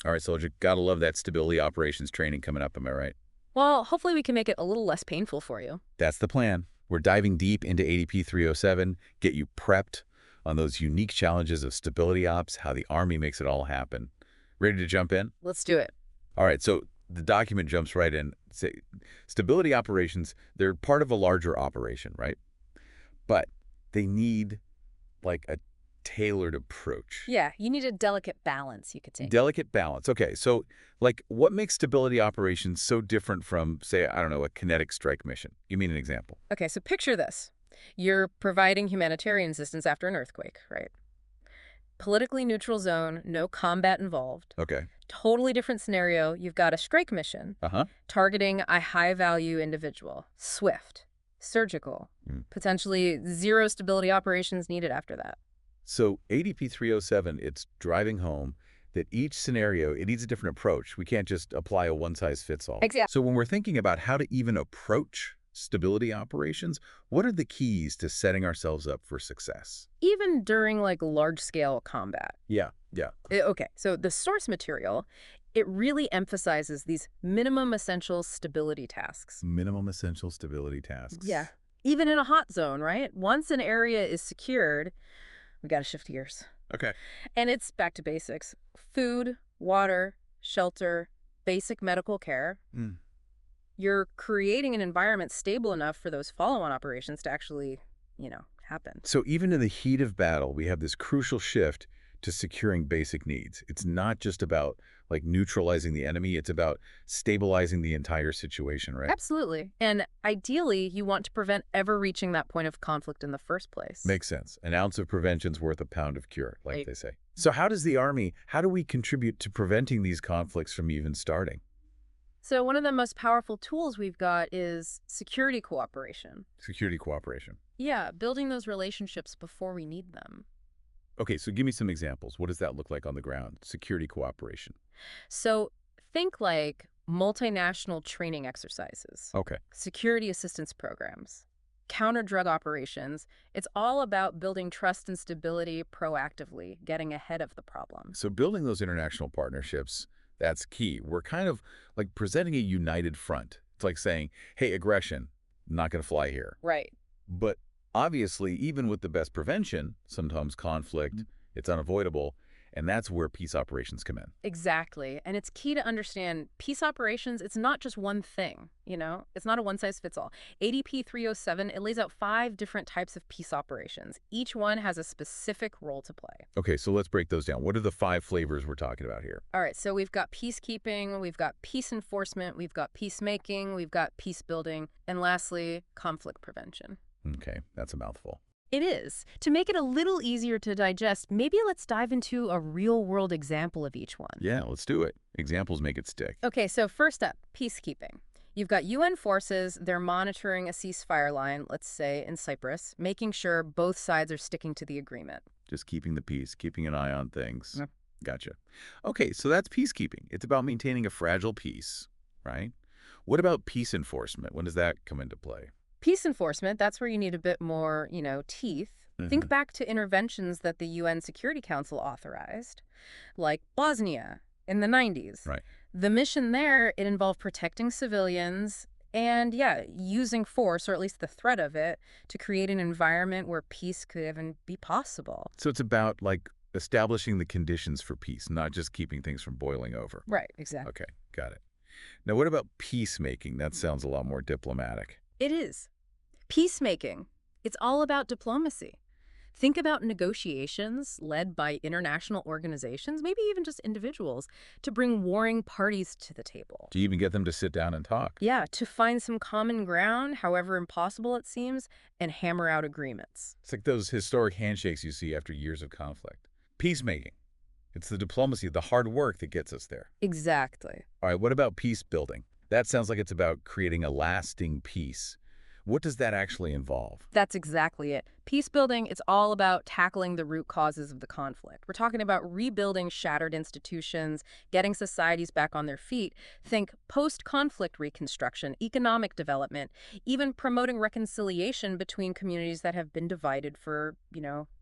All right, soldier, gotta love that stability operations training coming up, am I right? Well, hopefully we can make it a little less painful for you. That's the plan. We're diving deep into ADP 307, get you prepped on those unique challenges of stability ops, how the Army makes it all happen. Ready to jump in? Let's do it. All right, so the document jumps right in. Say, stability operations, they're part of a larger operation, right? But they need like a tailored approach. Yeah, you need a delicate balance, you could say. Delicate balance. Okay, so like what makes stability operations so different from, say, I don't know, a kinetic strike mission? Give me an example. Okay, so picture this. You're providing humanitarian assistance after an earthquake, right? Politically neutral zone, no combat involved. Okay. Totally different scenario. You've got a strike mission Uh-huh. targeting a high-value individual. Swift, surgical, Hmm. potentially zero stability operations needed after that. So ADP 307, it's driving home that each scenario, it needs a different approach. We can't just apply a one-size-fits-all. Exactly. So when we're thinking about how to even approach stability operations, what are the keys to setting ourselves up for success? Even during like large-scale combat. Yeah. Okay, so the source material, it really emphasizes these minimum essential stability tasks. Minimum essential stability tasks. Yeah. Even in a hot zone, right? Once an area is secured, we got to shift gears. Okay. And it's back to basics. Food, water, shelter, basic medical care. Mm. You're creating an environment stable enough for those follow-on operations to actually, happen. So even in the heat of battle, we have this crucial shift to securing basic needs. It's not just about like neutralizing the enemy, it's about stabilizing the entire situation, right? Absolutely. And ideally, you want to prevent ever reaching that point of conflict in the first place. Makes sense. An ounce of prevention's worth a pound of cure, like Right. they say. So how does the Army, how do we contribute to preventing these conflicts from even starting? So one of the most powerful tools we've got is security cooperation. Security cooperation. Yeah, building those relationships before we need them. Okay, so give me some examples. What does that look like on the ground? Security cooperation. So think like multinational training exercises, Okay. security assistance programs, counter-drug operations. It's all about building trust and stability proactively, getting ahead of the problem. So building those international partnerships, that's key. We're kind of like presenting a united front. It's like saying, hey, aggression, not going to fly here. Right. But obviously, even with the best prevention, sometimes conflict, it's unavoidable, and that's where peace operations come in. Exactly. And it's key to understand peace operations, it's not just one thing, It's not a one-size-fits-all. ADP 307, it lays out 5 different types of peace operations. Each one has a specific role to play. Okay, so let's break those down. What are the 5 flavors we're talking about here? All right, so we've got peacekeeping, we've got peace enforcement, we've got peacemaking, we've got peace building, and lastly, conflict prevention. Okay, that's a mouthful. It is. To make it a little easier to digest, maybe let's dive into a real-world example of each one. Yeah, let's do it. Examples make it stick. Okay, so first up, peacekeeping. You've got UN forces, they're monitoring a ceasefire line, let's say in Cyprus, making sure both sides are sticking to the agreement. Just keeping the peace, keeping an eye on things. Yep. Gotcha. Okay, so that's peacekeeping. It's about maintaining a fragile peace, right? What about peace enforcement? When does that come into play? Peace enforcement, that's where you need a bit more, teeth. Think back to interventions that the UN Security Council authorized, like Bosnia in the 90s. Right. The mission there, it involved protecting civilians and, using force, or at least the threat of it, to create an environment where peace could even be possible. So it's about like establishing the conditions for peace, not just keeping things from boiling over. Right, exactly. Okay, got it. Now, what about peacemaking? That sounds a lot more diplomatic. It is. Peacemaking, it's all about diplomacy. Think about negotiations led by international organizations, maybe even just individuals, to bring warring parties to the table. Do you even get them to sit down and talk? Yeah, to find some common ground, however impossible it seems, and hammer out agreements. It's like those historic handshakes you see after years of conflict. Peacemaking. It's the diplomacy, the hard work that gets us there. Exactly. All right, what about peace building? That sounds like it's about creating a lasting peace. What does that actually involve? That's exactly it. Peace building, it's all about tackling the root causes of the conflict. We're talking about rebuilding shattered institutions, getting societies back on their feet. Think post-conflict reconstruction, economic development, even promoting reconciliation between communities that have been divided for,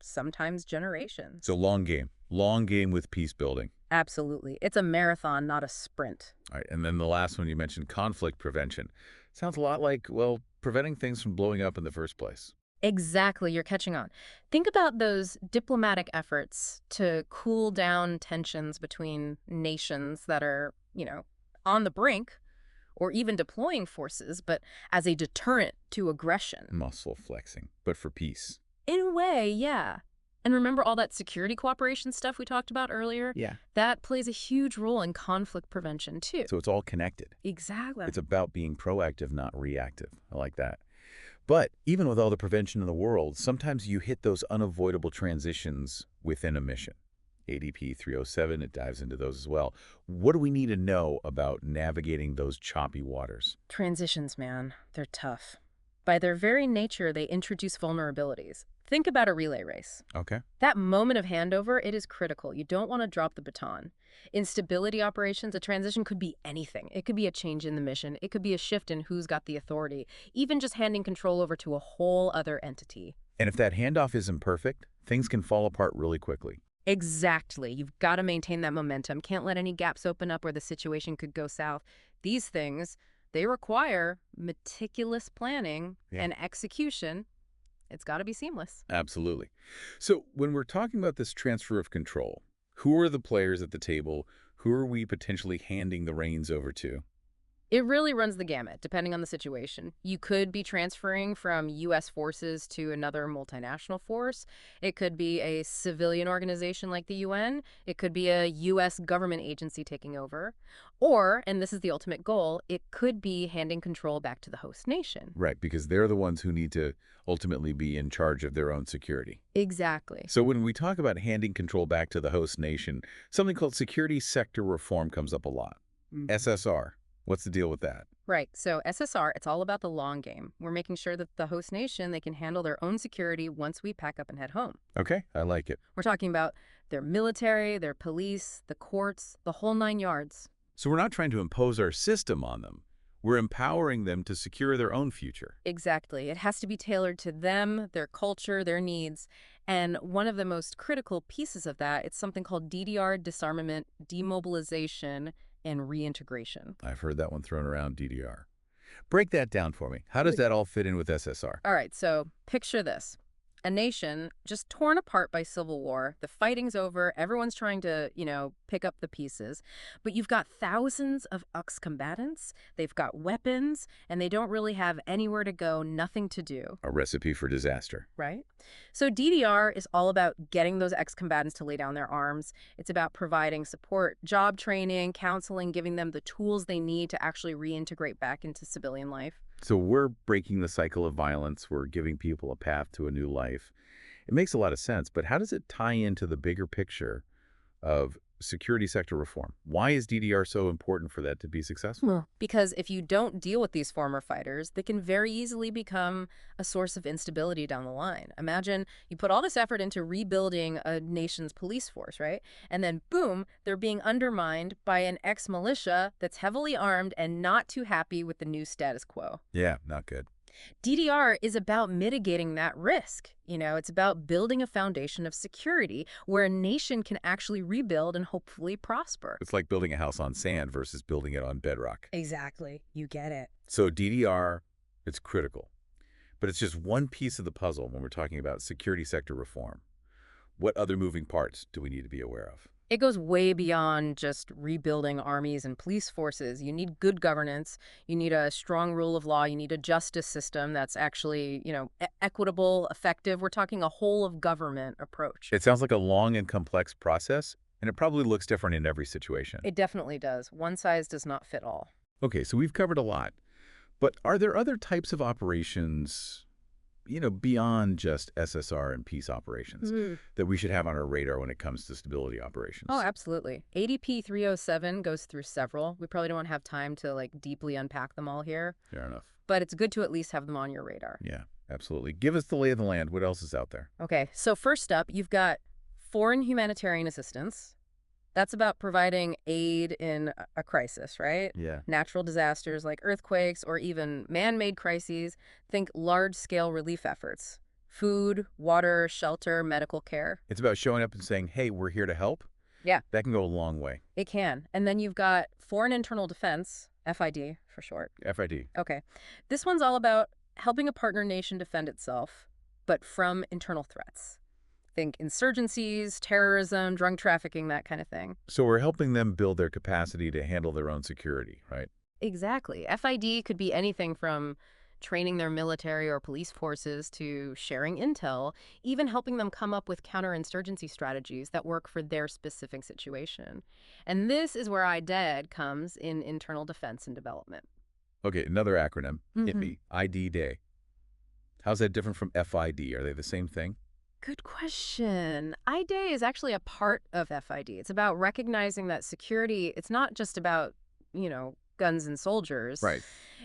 sometimes generations. So long game Long game with peace building. Absolutely. It's a marathon, not a sprint. All right, and then the last one you mentioned, conflict prevention. Sounds a lot like, well, preventing things from blowing up in the first place. Exactly, you're catching on. Think about those diplomatic efforts to cool down tensions between nations that are, on the brink or even deploying forces, but as a deterrent to aggression. Muscle flexing, but for peace. In a way, yeah. And remember all that security cooperation stuff we talked about earlier? Yeah. That plays a huge role in conflict prevention, too. So it's all connected. Exactly. It's about being proactive, not reactive. I like that. But even with all the prevention in the world, sometimes you hit those unavoidable transitions within a mission. ADP 307, it dives into those as well. What do we need to know about navigating those choppy waters? Transitions, man, they're tough. By their very nature, they introduce vulnerabilities. Think about a relay race. Okay. That moment of handover, it is critical. You don't want to drop the baton. In stability operations, a transition could be anything. It could be a change in the mission. It could be a shift in who's got the authority. Even just handing control over to a whole other entity. And if that handoff isn't perfect, things can fall apart really quickly. Exactly. You've got to maintain that momentum. Can't let any gaps open up where the situation could go south. These things, they require meticulous planning and execution. It's got to be seamless. Absolutely. So when we're talking about this transfer of control, who are the players at the table? Who are we potentially handing the reins over to? It really runs the gamut, depending on the situation. You could be transferring from U.S. forces to another multinational force. It could be a civilian organization like the UN. It could be a U.S. government agency taking over. Or, and this is the ultimate goal, it could be handing control back to the host nation. Right, because they're the ones who need to ultimately be in charge of their own security. Exactly. So when we talk about handing control back to the host nation, something called security sector reform comes up a lot. SSR. What's the deal with that? Right. So SSR, it's all about the long game. We're making sure that the host nation, they can handle their own security once we pack up and head home. Okay, I like it. We're talking about their military, their police, the courts, the whole 9 yards. So we're not trying to impose our system on them. We're empowering them to secure their own future. Exactly. It has to be tailored to them, their culture, their needs. And one of the most critical pieces of that, it's something called DDR, disarmament, demobilization, and reintegration. I've heard that one thrown around, DDR. Break that down for me. How does that all fit in with SSR? All right, so picture this. A nation just torn apart by civil war. The fighting's over. Everyone's trying to, pick up the pieces. But you've got thousands of ex-combatants. They've got weapons, and they don't really have anywhere to go, nothing to do. A recipe for disaster. Right? So DDR is all about getting those ex-combatants to lay down their arms. It's about providing support, job training, counseling, giving them the tools they need to actually reintegrate back into civilian life. So we're breaking the cycle of violence. We're giving people a path to a new life. It makes a lot of sense, but how does it tie into the bigger picture of security sector reform? Why is DDR so important for that to be successful? Because if you don't deal with these former fighters, they can very easily become a source of instability down the line. Imagine you put all this effort into rebuilding a nation's police force, right? And then boom, they're being undermined by an ex-militia that's heavily armed and not too happy with the new status quo. Yeah, not good. DDR is about mitigating that risk. It's about building a foundation of security where a nation can actually rebuild and hopefully prosper. It's like building a house on sand versus building it on bedrock. Exactly. You get it. So DDR, it's critical. But it's just one piece of the puzzle when we're talking about security sector reform. What other moving parts do we need to be aware of? It goes way beyond just rebuilding armies and police forces. You need good governance. You need a strong rule of law. You need a justice system that's actually, equitable, effective. We're talking a whole of government approach. It sounds like a long and complex process, and it probably looks different in every situation. It definitely does. One size does not fit all. Okay, so we've covered a lot. But are there other types of operations, beyond just SSR and peace operations that we should have on our radar when it comes to stability operations? Oh, absolutely. ADP 307 goes through several. We probably don't have time to deeply unpack them all here. Fair enough. But it's good to at least have them on your radar. Yeah, absolutely. Give us the lay of the land. What else is out there? Okay, so first up, you've got foreign humanitarian assistance. That's about providing aid in a crisis, right? Yeah. Natural disasters like earthquakes or even man-made crises. Think large-scale relief efforts. Food, water, shelter, medical care. It's about showing up and saying, hey, we're here to help. Yeah, That can go a long way. it can. And then you've got foreign internal defense, FID for short. FID. Okay. This one's all about helping a partner nation defend itself, but from internal threats. Think insurgencies, terrorism, drug trafficking, that kind of thing. So we're helping them build their capacity to handle their own security, right? Exactly. FID could be anything from training their military or police forces to sharing intel, even helping them come up with counterinsurgency strategies that work for their specific situation. And this is where IDED comes in internal defense and development. Okay, another acronym. Hit Mhm. me. ID Day. How's that different from FID? Are they the same thing? Good question. IDEA is actually a part of FID. It's about recognizing that security, it's not just about, guns and soldiers. Right.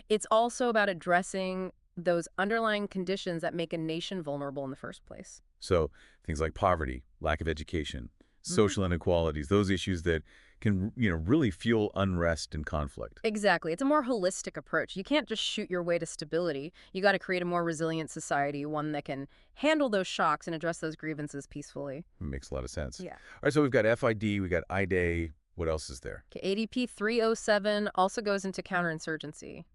It's also about addressing those underlying conditions that make a nation vulnerable in the first place. So things like poverty, lack of education, Mhm. social inequalities, those issues that can, really fuel unrest and conflict. Exactly. It's a more holistic approach. You can't just shoot your way to stability. You got to create a more resilient society, one that can handle those shocks and address those grievances peacefully. Makes a lot of sense. Yeah. All right, so we've got FID, we got IDAY. What else is there? Okay, ADP 307 also goes into counterinsurgency.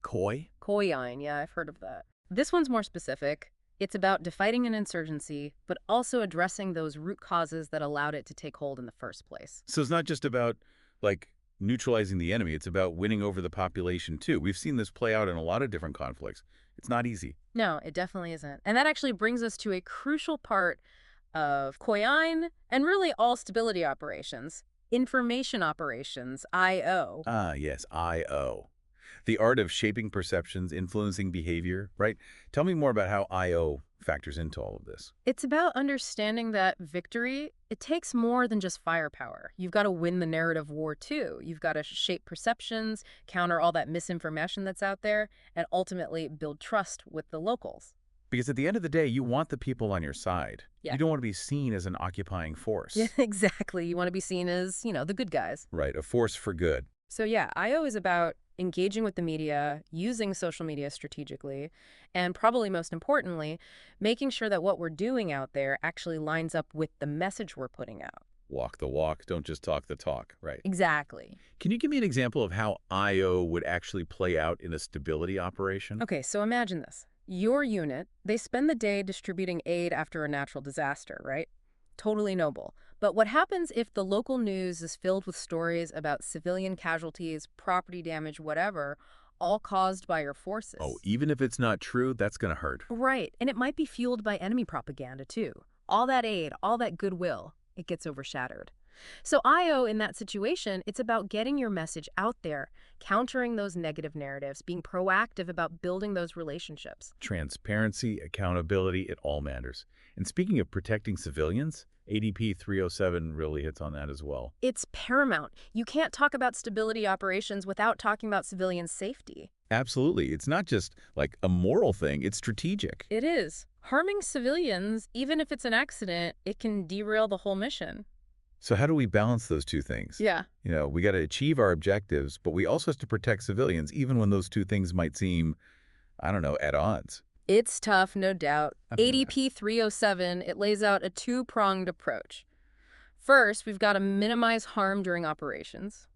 COI? Koyine, yeah, I've heard of that. This one's more specific. It's about fighting an insurgency, but also addressing those root causes that allowed it to take hold in the first place. So it's not just about, like, neutralizing the enemy. It's about winning over the population, too. We've seen this play out in a lot of different conflicts. It's not easy. No, it definitely isn't. And that actually brings us to a crucial part of Koyine and really all stability operations. Information operations, IO. Ah, yes, IO. The art of shaping perceptions, influencing behavior, right? Tell me more about how IO factors into all of this. It's about understanding that victory, it takes more than just firepower. You've got to win the narrative war too. You've got to shape perceptions, counter all that misinformation that's out there, and ultimately build trust with the locals. Because at the end of the day, you want the people on your side. Yeah. You don't want to be seen as an occupying force. Yeah, exactly. You want to be seen as, the good guys. Right, a force for good. So yeah, IO is about engaging with the media, using social media strategically, and probably most importantly, making sure that what we're doing out there actually lines up with the message we're putting out. Walk the walk, don't just talk the talk, right? Exactly. Can you give me an example of how IO would actually play out in a stability operation? Okay, so imagine this. Your unit, they spend the day distributing aid after a natural disaster, right? Totally noble. But what happens if the local news is filled with stories about civilian casualties, property damage, whatever, all caused by your forces? Oh, even if it's not true, that's going to hurt. Right, and it might be fueled by enemy propaganda too. All that aid, all that goodwill, it gets overshadowed. So IO in that situation, it's about getting your message out there, countering those negative narratives, being proactive about building those relationships. Transparency, accountability, it all matters. And speaking of protecting civilians, ADP 307 really hits on that as well. It's paramount. You can't talk about stability operations without talking about civilian safety. Absolutely. It's not just like a moral thing, it's strategic. It is. Harming civilians, even if it's an accident, it can derail the whole mission. So how do we balance those two things? Yeah. We got to achieve our objectives, but we also have to protect civilians, even when those two things might seem, I don't know, at odds. It's tough, no doubt. ADP 307, it lays out a two-pronged approach. First, we've got to minimize harm during operations.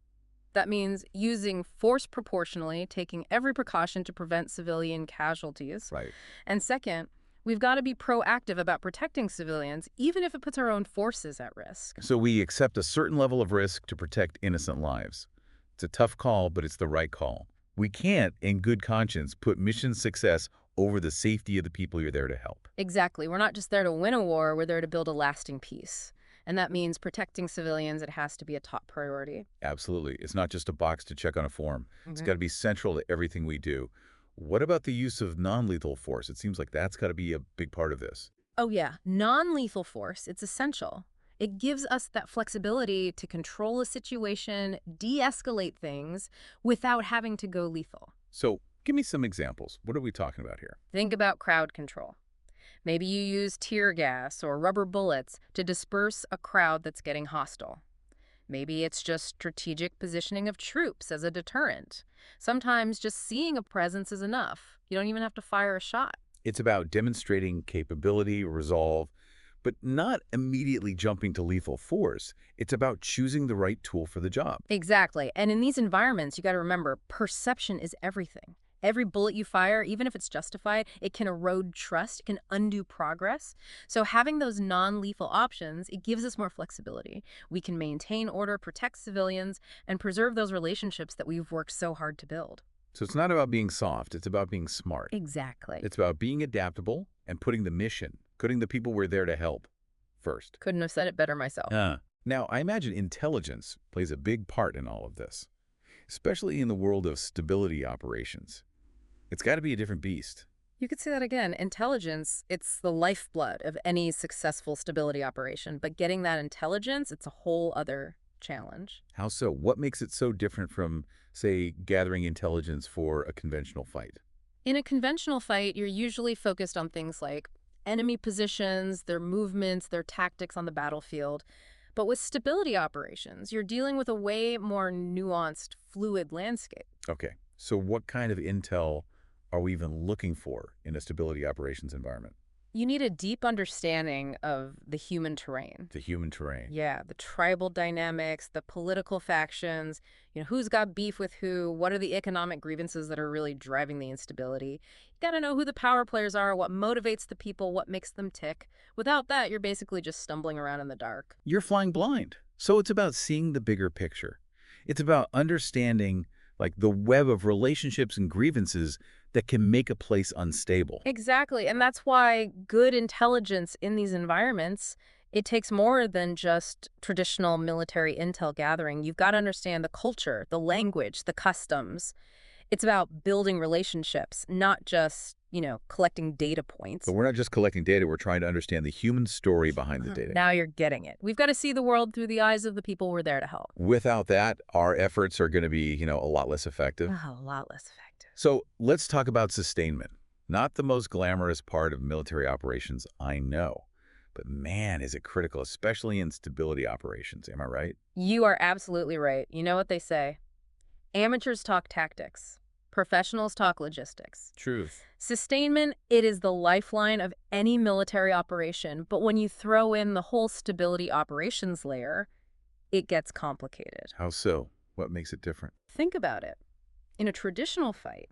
That means using force proportionally, taking every precaution to prevent civilian casualties. Right. And second, we've got to be proactive about protecting civilians, even if it puts our own forces at risk. So we accept a certain level of risk to protect innocent lives. It's a tough call, but it's the right call. We can't, in good conscience, put mission success over the safety of the people you're there to help. Exactly. We're not just there to win a war, we're there to build a lasting peace. And that means protecting civilians, it has to be a top priority. Absolutely. It's not just a box to check on a form. It's got to be central to everything we do. What about the use of non-lethal force? It seems like that's got to be a big part of this. Oh yeah, non-lethal force, it's essential. It gives us that flexibility to control a situation, de-escalate things without having to go lethal. So give me some examples. What are we talking about here? Think about crowd control. Maybe you use tear gas or rubber bullets to disperse a crowd that's getting hostile. Maybe it's just strategic positioning of troops as a deterrent. Sometimes just seeing a presence is enough. You don't even have to fire a shot. It's about demonstrating capability, resolve, but not immediately jumping to lethal force. It's about choosing the right tool for the job. Exactly. And in these environments, you got to remember, perception is everything. Every bullet you fire, even if it's justified, it can erode trust, it can undo progress. So having those non-lethal options, it gives us more flexibility. We can maintain order, protect civilians, and preserve those relationships that we've worked so hard to build. So it's not about being soft, it's about being smart. Exactly. It's about being adaptable and putting the mission, putting the people we're there to help first. Couldn't have said it better myself. Now, I imagine intelligence plays a big part in all of this, especially in the world of stability operations. It's got to be a different beast. You could say that again. Intelligence, it's the lifeblood of any successful stability operation. But getting that intelligence, it's a whole other challenge. How so? What makes it so different from, say, gathering intelligence for a conventional fight? In a conventional fight, you're usually focused on things like enemy positions, their movements, their tactics on the battlefield. But with stability operations, you're dealing with a way more nuanced, fluid landscape. Okay, so what kind of intel are we even looking for in a stability operations environment? You need a deep understanding of the human terrain. The human terrain. Yeah, the tribal dynamics, the political factions, who's got beef with who, what are the economic grievances that are really driving the instability. You got to know who the power players are, what motivates the people, what makes them tick. Without that, you're basically just stumbling around in the dark. You're flying blind. So it's about seeing the bigger picture. It's about understanding like the web of relationships and grievances that can make a place unstable. Exactly, and that's why good intelligence in these environments, it takes more than just traditional military intel gathering. You've got to understand the culture, the language, the customs. It's about building relationships, not just, collecting data points. But we're not just collecting data, we're trying to understand the human story behind the data. Now you're getting it. We've got to see the world through the eyes of the people we're there to help. Without that, our efforts are going to be, a lot less effective. A lot less effective. So let's talk about sustainment. Not the most glamorous part of military operations, I know. But man, is it critical, especially in stability operations. Am I right? You are absolutely right. You know what they say? Amateurs talk tactics. Professionals talk logistics. Truth. Sustainment, it is the lifeline of any military operation, but when you throw in the whole stability operations layer, it gets complicated. How so? What makes it different? Think about it. In a traditional fight,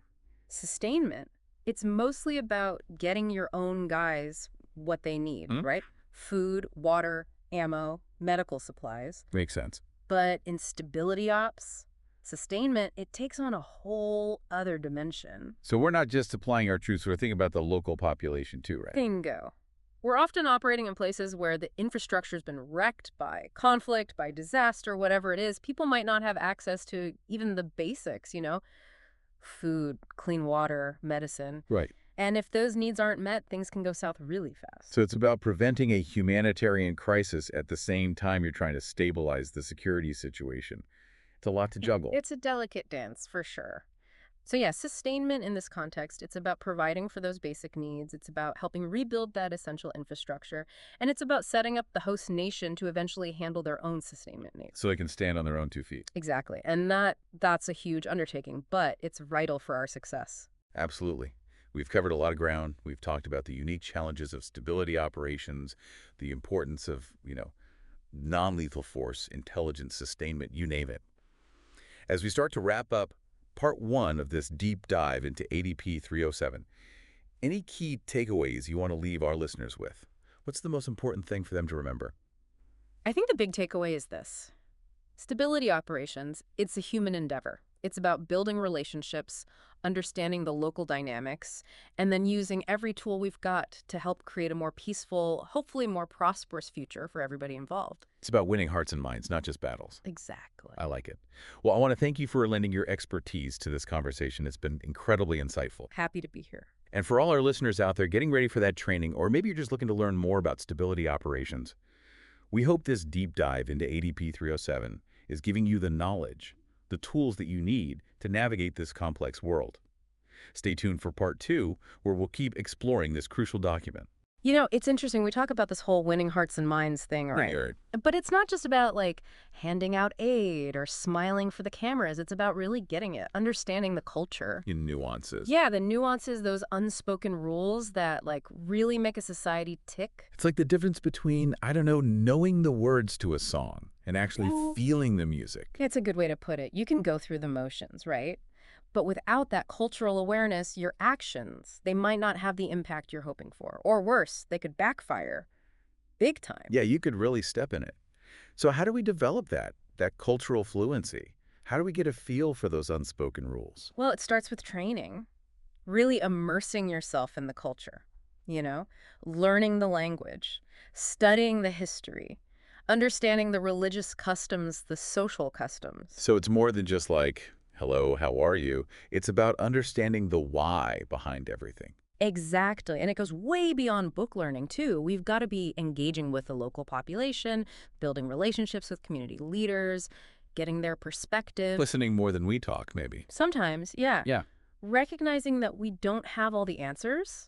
sustainment, it's mostly about getting your own guys what they need, right? Food, water, ammo, medical supplies. Makes sense. But in stability ops, sustainment, it takes on a whole other dimension. So we're not just applying our troops, we're thinking about the local population too, right? Bingo. We're often operating in places where the infrastructure's been wrecked by conflict, by disaster, whatever it is. People might not have access to even the basics, food, clean water, medicine. Right. And if those needs aren't met, things can go south really fast. So it's about preventing a humanitarian crisis at the same time you're trying to stabilize the security situation. It's a lot to juggle. It's a delicate dance, for sure. So yeah, sustainment in this context, it's about providing for those basic needs. It's about helping rebuild that essential infrastructure. And it's about setting up the host nation to eventually handle their own sustainment needs. So they can stand on their own 2 feet. Exactly. And that's a huge undertaking, but it's vital for our success. Absolutely. We've covered a lot of ground. We've talked about the unique challenges of stability operations, the importance of, non-lethal force, intelligence, sustainment, you name it. As we start to wrap up part 1 of this deep dive into ADP 307, any key takeaways you want to leave our listeners with? What's the most important thing for them to remember? I think the big takeaway is this. Stability operations, it's a human endeavor. It's about building relationships, understanding the local dynamics, and then using every tool we've got to help create a more peaceful, hopefully more prosperous future for everybody involved. It's about winning hearts and minds, not just battles. Exactly. I like it. Well, I want to thank you for lending your expertise to this conversation. It's been incredibly insightful. Happy to be here. And for all our listeners out there getting ready for that training, or maybe you're just looking to learn more about stability operations, we hope this deep dive into ADP 307 is giving you the knowledge, the tools that you need to navigate this complex world. Stay tuned for part 2, where we'll keep exploring this crucial document. It's interesting. We talk about this whole winning hearts and minds thing, right? Right. But it's not just about like handing out aid or smiling for the cameras. It's about really getting it, understanding the culture. In nuances. Yeah, the nuances, those unspoken rules that like really make a society tick. It's like the difference between, I don't know, knowing the words to a song and actually Well, feeling the music. it's a good way to put it. You can go through the motions, right? But without that cultural awareness, your actions, they might not have the impact you're hoping for. Or worse, they could backfire big time. Yeah, you could really step in it. So how do we develop that cultural fluency? How do we get a feel for those unspoken rules? Well, it starts with training, really immersing yourself in the culture, you know, learning the language, studying the history, understanding the religious customs, the social customs. So it's more than just like, hello, how are you? It's about understanding the why behind everything. Exactly. And it goes way beyond book learning, too. We've got to be engaging with the local population, building relationships with community leaders, getting their perspective. Listening more than we talk, maybe. Sometimes, yeah. Yeah. Recognizing that we don't have all the answers.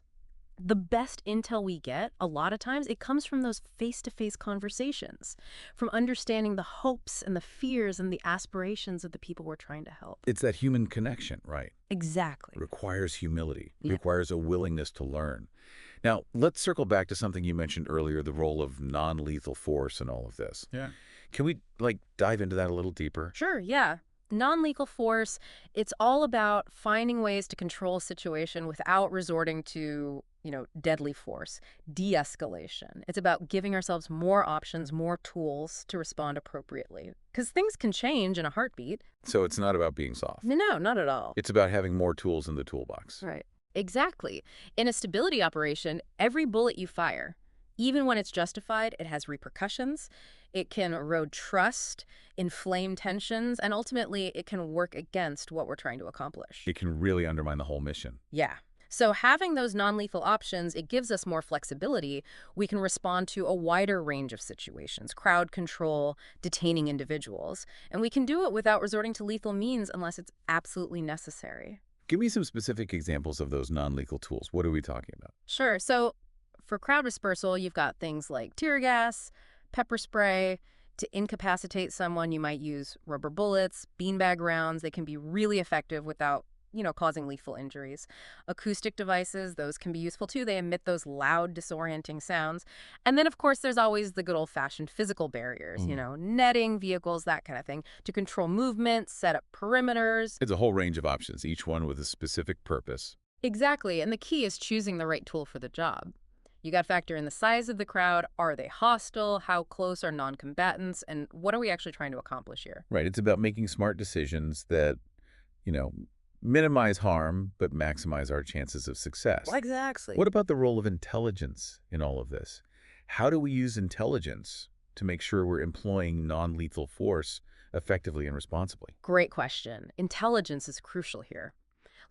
The best intel we get, a lot of times, it comes from those face-to-face conversations, from understanding the hopes and the fears and the aspirations of the people we're trying to help. It's that human connection, right? Exactly. Requires humility, Yeah. requires a willingness to learn. Now, let's circle back to something you mentioned earlier, the role of non-lethal force in all of this. Yeah. Can we, dive into that a little deeper? Sure, yeah. Non-lethal force, it's all about finding ways to control a situation without resorting to, deadly force, de-escalation. It's about giving ourselves more options, more tools to respond appropriately. Because things can change in a heartbeat. So it's not about being soft. No, not at all. It's about having more tools in the toolbox. Right. Exactly. In a stability operation, every bullet you fire, even when it's justified, it has repercussions. It can erode trust, inflame tensions, and ultimately it can work against what we're trying to accomplish. It can really undermine the whole mission. Yeah. So having those non-lethal options, it gives us more flexibility. We can respond to a wider range of situations, crowd control, detaining individuals, and we can do it without resorting to lethal means unless it's absolutely necessary. Give me some specific examples of those non-lethal tools. What are we talking about? Sure. So for crowd dispersal, you've got things like tear gas, pepper spray. To incapacitate someone, you might use rubber bullets, beanbag rounds. They can be really effective without, causing lethal injuries. Acoustic devices, those can be useful too. They emit those loud, disorienting sounds. And then, of course, there's always the good old-fashioned physical barriers, netting, vehicles, that kind of thing, to control movement, set up perimeters. It's a whole range of options, each one with a specific purpose. Exactly. And the key is choosing the right tool for the job. You got to factor in the size of the crowd. Are they hostile? How close are non-combatants? And what are we actually trying to accomplish here? Right. It's about making smart decisions that, minimize harm but maximize our chances of success. Exactly. What about the role of intelligence in all of this? How do we use intelligence to make sure we're employing non-lethal force effectively and responsibly? Great question. Intelligence is crucial here.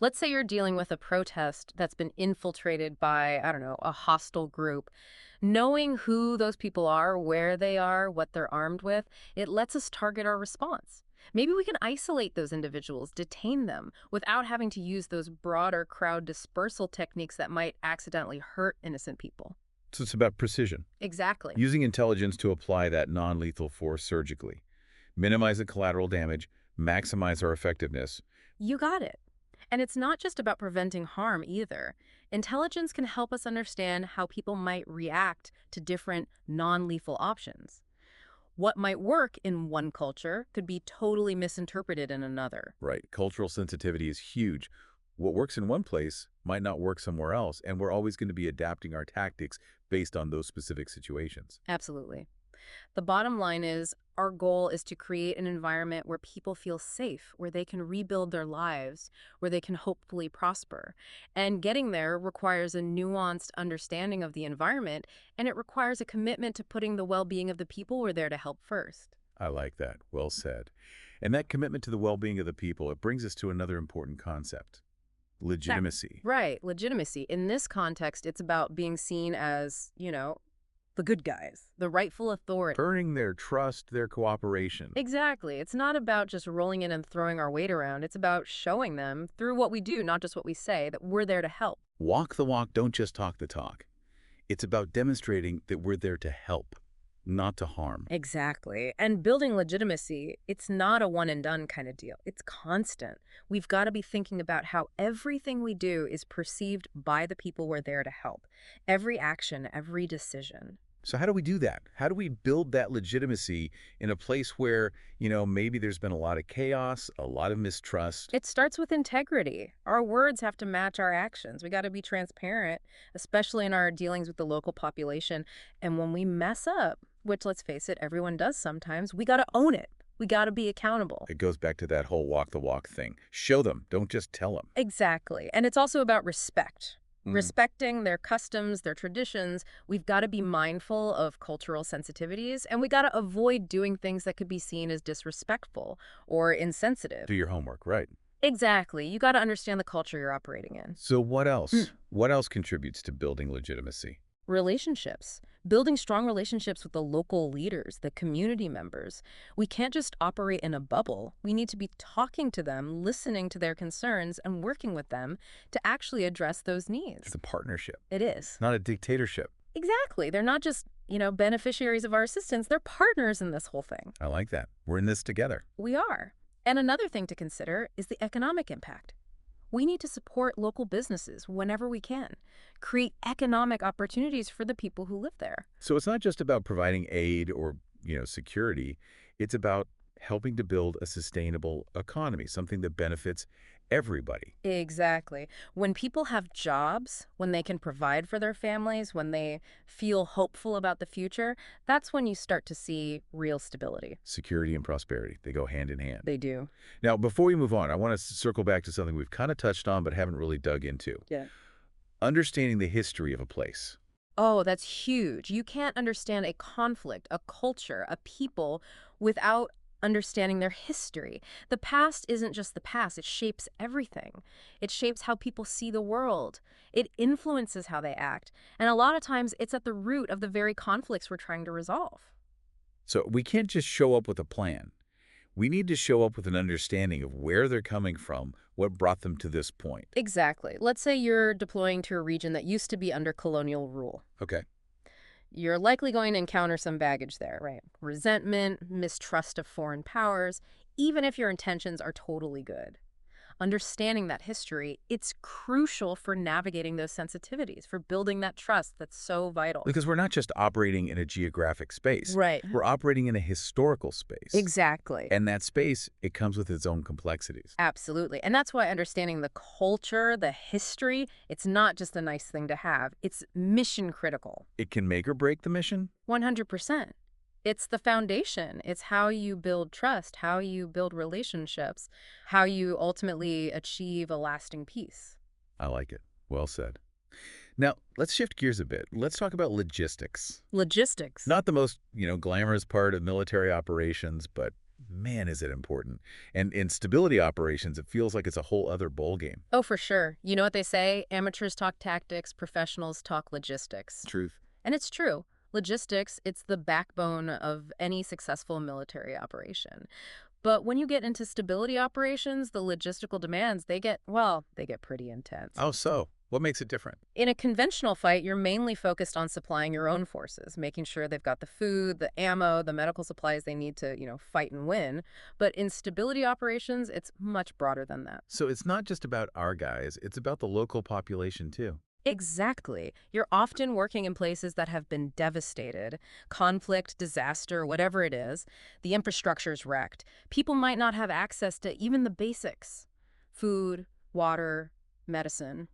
Let's say you're dealing with a protest that's been infiltrated by, I don't know, a hostile group. Knowing who those people are, where they are, what they're armed with, it lets us target our response. Maybe we can isolate those individuals, detain them, without having to use those broader crowd dispersal techniques that might accidentally hurt innocent people. So it's about precision. Exactly. Using intelligence to apply that non-lethal force surgically. Minimize the collateral damage, maximize our effectiveness. You got it. And it's not just about preventing harm either. Intelligence can help us understand how people might react to different non-lethal options. What might work in one culture could be totally misinterpreted in another. Right. Cultural sensitivity is huge. What works in one place might not work somewhere else, and we're always going to be adapting our tactics based on those specific situations. Absolutely. The bottom line is our goal is to create an environment where people feel safe, where they can rebuild their lives, where they can hopefully prosper. And getting there requires a nuanced understanding of the environment, and it requires a commitment to putting the well-being of the people we're there to help first. I like that. Well said. And that commitment to the well-being of the people, it brings us to another important concept. Legitimacy. Right, legitimacy. In this context, it's about being seen as, the good guys, the rightful authority. Earning their trust, their cooperation. Exactly. It's not about just rolling in and throwing our weight around. It's about showing them through what we do, not just what we say, that we're there to help. Walk the walk, don't just talk the talk. It's about demonstrating that we're there to help, not to harm. Exactly. And building legitimacy, it's not a one and done kind of deal. It's constant. We've got to be thinking about how everything we do is perceived by the people we're there to help. Every action, every decision. So how do we do that? How do we build that legitimacy in a place where, maybe there's been a lot of chaos, a lot of mistrust? It starts with integrity. Our words have to match our actions. We got to be transparent, especially in our dealings with the local population. And when we mess up, which let's face it, everyone does sometimes, we got to own it. We got to be accountable. It goes back to that whole walk the walk thing. Show them, don't just tell them. Exactly. And it's also about respect. Respecting their customs, their traditions. We've got to be mindful of cultural sensitivities, and we got to avoid doing things that could be seen as disrespectful or insensitive. Do your homework, right? Exactly. You got to understand the culture you're operating in. So what else? What else contributes to building legitimacy? Relationships. Building strong relationships with the local leaders, the community members. We can't just operate in a bubble. We need to be talking to them, listening to their concerns, and working with them to actually address those needs. It's a partnership. It is. Not a dictatorship. Exactly. They're not just, beneficiaries of our assistance. They're partners in this whole thing. I like that. We're in this together. We are. And another thing to consider is the economic impact. We need to support local businesses whenever we can, create economic opportunities for the people who live there. So it's not just about providing aid or, security. It's about helping to build a sustainable economy, something that benefits everybody. Exactly. When people have jobs, when they can provide for their families, when they feel hopeful about the future, that's when you start to see real stability. Security and prosperity, they go hand in hand. They do. Now, before we move on, I want to circle back to something we've kind of touched on but haven't really dug into. Yeah. Understanding the history of a place. Oh, that's huge. You can't understand a conflict, a culture, a people without understanding their history. The past isn't just the past. It shapes everything. It shapes how people see the world. It influences how they act. And a lot of times it's at the root of the very conflicts we're trying to resolve. So we can't just show up with a plan. We need to show up with an understanding of where they're coming from, what brought them to this point. Exactly. Let's say you're deploying to a region that used to be under colonial rule. Okay. You're likely going to encounter some baggage there, right? Resentment, mistrust of foreign powers, even if your intentions are totally good. Understanding that history, it's crucial for navigating those sensitivities, for building that trust that's so vital. Because we're not just operating in a geographic space. Right. We're operating in a historical space. Exactly. And that space, it comes with its own complexities. Absolutely. And that's why understanding the culture, the history, it's not just a nice thing to have. It's mission critical. It can make or break the mission? 100%. It's the foundation. It's how you build trust, how you build relationships, how you ultimately achieve a lasting peace. I like it. Well said. Now, let's shift gears a bit. Let's talk about logistics. Logistics. Not the most, glamorous part of military operations, but man, is it important. And in stability operations, it feels like it's a whole other ballgame. Oh, for sure. You know what they say? Amateurs talk tactics, professionals talk logistics. Truth. And it's true. Logistics, it's the backbone of any successful military operation. But when you get into stability operations, the logistical demands, they get pretty intense. Oh, so what makes it different? In a conventional fight, you're mainly focused on supplying your own forces, making sure they've got the food, the ammo, the medical supplies they need to, fight and win. But in stability operations, it's much broader than that. So it's not just about our guys, it's about the local population too. Exactly. You're often working in places that have been devastated. Conflict, disaster, whatever it is. The infrastructure's wrecked. People might not have access to even the basics. Food, water, medicine.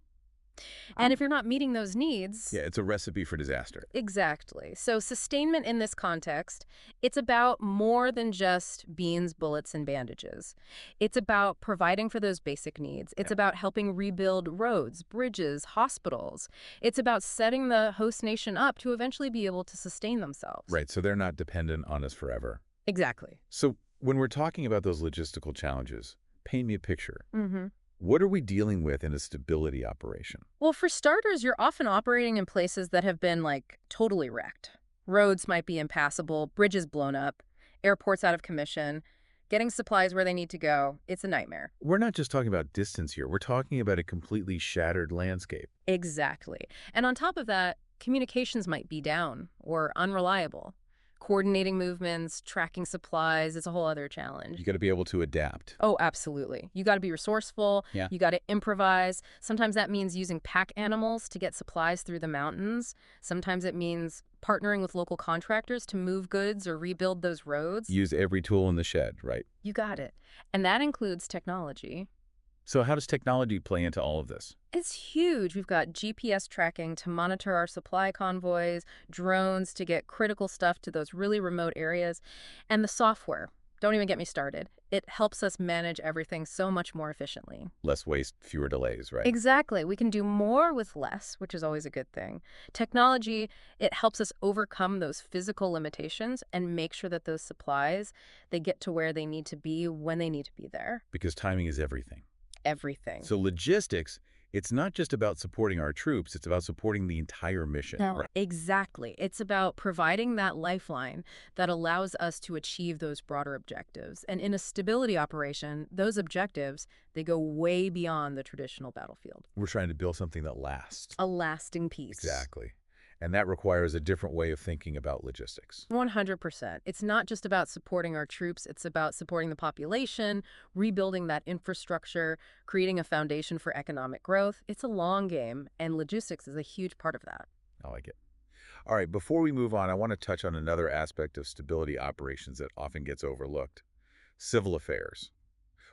And if you're not meeting those needs... Yeah, it's a recipe for disaster. Exactly. So sustainment in this context, it's about more than just beans, bullets, and bandages. It's about providing for those basic needs. It's about helping rebuild roads, bridges, hospitals. It's about setting the host nation up to eventually be able to sustain themselves. Right, so they're not dependent on us forever. Exactly. So when we're talking about those logistical challenges, paint me a picture. Mm-hmm. What are we dealing with in a stability operation? Well, for starters, you're often operating in places that have been, totally wrecked. Roads might be impassable, bridges blown up, airports out of commission, getting supplies where they need to go. It's a nightmare. We're not just talking about distance here. We're talking about a completely shattered landscape. Exactly. And on top of that, communications might be down or unreliable. Coordinating movements, tracking supplies, it's a whole other challenge. You got to be able to adapt. Oh, absolutely. You got to be resourceful. Yeah. You got to improvise. Sometimes that means using pack animals to get supplies through the mountains. Sometimes it means partnering with local contractors to move goods or rebuild those roads. Use every tool in the shed, right? You got it. And that includes technology. So how does technology play into all of this? It's huge. We've got GPS tracking to monitor our supply convoys, drones to get critical stuff to those really remote areas, and the software. Don't even get me started. It helps us manage everything so much more efficiently. Less waste, fewer delays, right? Exactly. We can do more with less, which is always a good thing. Technology, it helps us overcome those physical limitations and make sure that those supplies, they get to where they need to be when they need to be there. Because timing is everything. Everything. So logistics, it's not just about supporting our troops, it's about supporting the entire mission. No, Right? exactly. It's about providing that lifeline that allows us to achieve those broader objectives. And in a stability operation, those objectives, they go way beyond the traditional battlefield. We're trying to build something that lasts. A lasting peace. Exactly. And that requires a different way of thinking about logistics. 100%. It's not just about supporting our troops, it's about supporting the population, rebuilding that infrastructure, creating a foundation for economic growth. It's a long game, and logistics is a huge part of that. I like it. All right, before we move on, I want to touch on another aspect of stability operations that often gets overlooked. Civil affairs.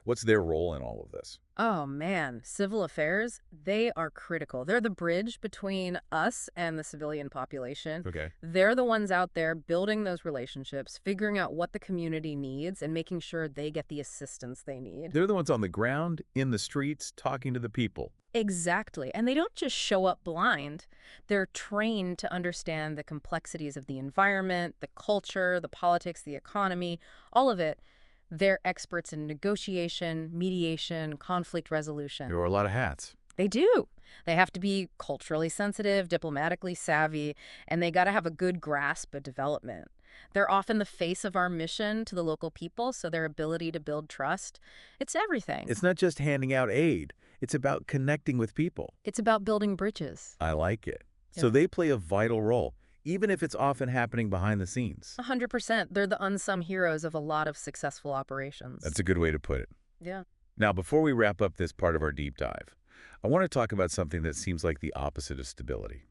What's their role in all of this? Oh man, civil affairs, they are critical. They're the bridge between us and the civilian population. Okay. They're the ones out there building those relationships, figuring out what the community needs, and making sure they get the assistance they need. They're the ones on the ground, in the streets, talking to the people. Exactly. And they don't just show up blind. They're trained to understand the complexities of the environment, the culture, the politics, the economy, all of it. They're experts in negotiation, mediation, conflict resolution. There are a lot of hats. They do. They have to be culturally sensitive, diplomatically savvy, and they got to have a good grasp of development. They're often the face of our mission to the local people, so their ability to build trust, it's everything. It's not just handing out aid. It's about connecting with people. It's about building bridges. I like it. Yeah. So they play a vital role, even if it's often happening behind the scenes. 100%. They're the unsung heroes of a lot of successful operations. That's a good way to put it. Yeah. Now, before we wrap up this part of our deep dive, I want to talk about something that seems like the opposite of stability.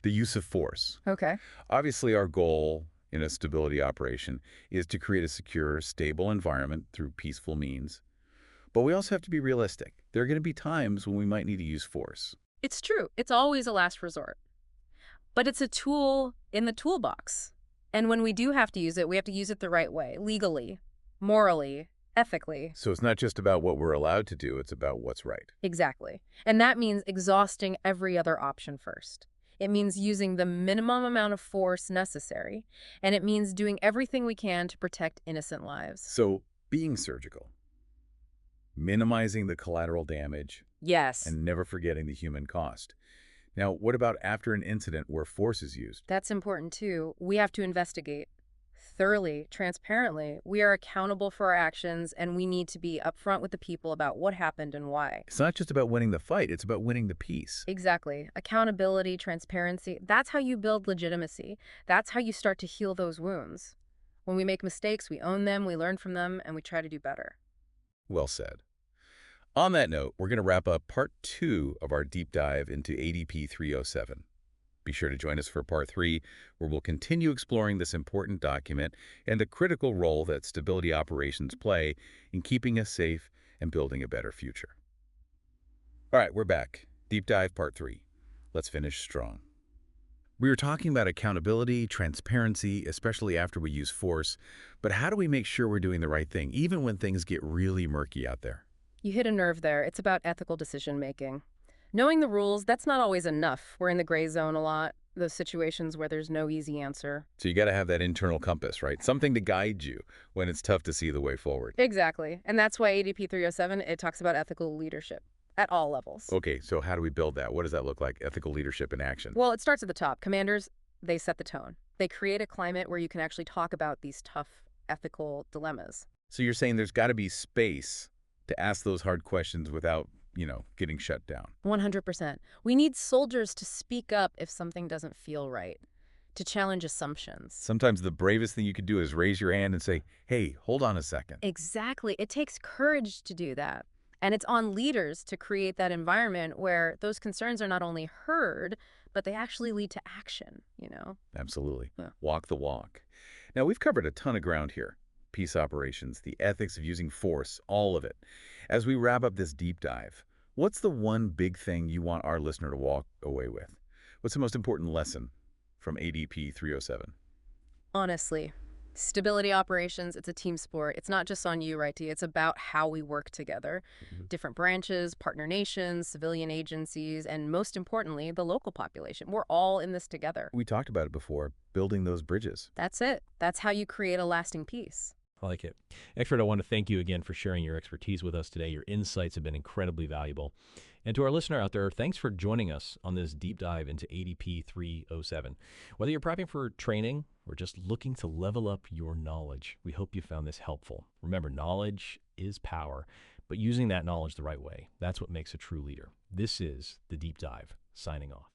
The use of force. Okay. Obviously, our goal in a stability operation is to create a secure, stable environment through peaceful means. But we also have to be realistic. There are going to be times when we might need to use force. It's true. It's always a last resort. But it's a tool in the toolbox. And when we do have to use it, we have to use it the right way, legally, morally, ethically. So it's not just about what we're allowed to do, it's about what's right. Exactly. And that means exhausting every other option first. It means using the minimum amount of force necessary. And it means doing everything we can to protect innocent lives. So being surgical, minimizing the collateral damage, Yes. and never forgetting the human cost. Now, what about after an incident where force is used? That's important too. We have to investigate thoroughly, transparently. We are accountable for our actions, and we need to be upfront with the people about what happened and why. It's not just about winning the fight, it's about winning the peace. Exactly. Accountability, transparency, that's how you build legitimacy. That's how you start to heal those wounds. When we make mistakes, we own them, we learn from them, and we try to do better. Well said. On that note, we're going to wrap up part 2 of our deep dive into ADP 307. Be sure to join us for part 3, where we'll continue exploring this important document and the critical role that stability operations play in keeping us safe and building a better future. All right, we're back. Deep dive part 3. Let's finish strong. We were talking about accountability, transparency, especially after we use force, but how do we make sure we're doing the right thing, even when things get really murky out there? You hit a nerve there. It's about ethical decision-making. Knowing the rules, that's not always enough. We're in the gray zone a lot, those situations where there's no easy answer. So you got to have that internal compass, right? Something to guide you when it's tough to see the way forward. Exactly. And that's why ADP 307, it talks about ethical leadership at all levels. Okay, so how do we build that? What does that look like? Ethical leadership in action. Well, it starts at the top. Commanders, they set the tone. They create a climate where you can actually talk about these tough ethical dilemmas. So you're saying there's got to be space to ask those hard questions without, getting shut down. 100%. We need soldiers to speak up if something doesn't feel right, to challenge assumptions. Sometimes the bravest thing you could do is raise your hand and say, hey, hold on a second. Exactly. It takes courage to do that. And it's on leaders to create that environment where those concerns are not only heard, but they actually lead to action. Absolutely. Yeah. Walk the walk. Now, we've covered a ton of ground here. Peace operations, the ethics of using force, all of it. As we wrap up this deep dive, what's the one big thing you want our listener to walk away with? What's the most important lesson from ADP 307? Honestly, stability operations, it's a team sport. It's not just on you, right, T? It's about how we work together. Different branches, partner nations, civilian agencies, and most importantly, the local population. We're all in this together. We talked about it before, building those bridges. That's it. That's how you create a lasting peace. I like it. Expert, I want to thank you again for sharing your expertise with us today. Your insights have been incredibly valuable. And to our listener out there, thanks for joining us on this deep dive into ADP 307. Whether you're prepping for training or just looking to level up your knowledge, we hope you found this helpful. Remember, knowledge is power, but using that knowledge the right way, that's what makes a true leader. This is The Deep Dive, signing off.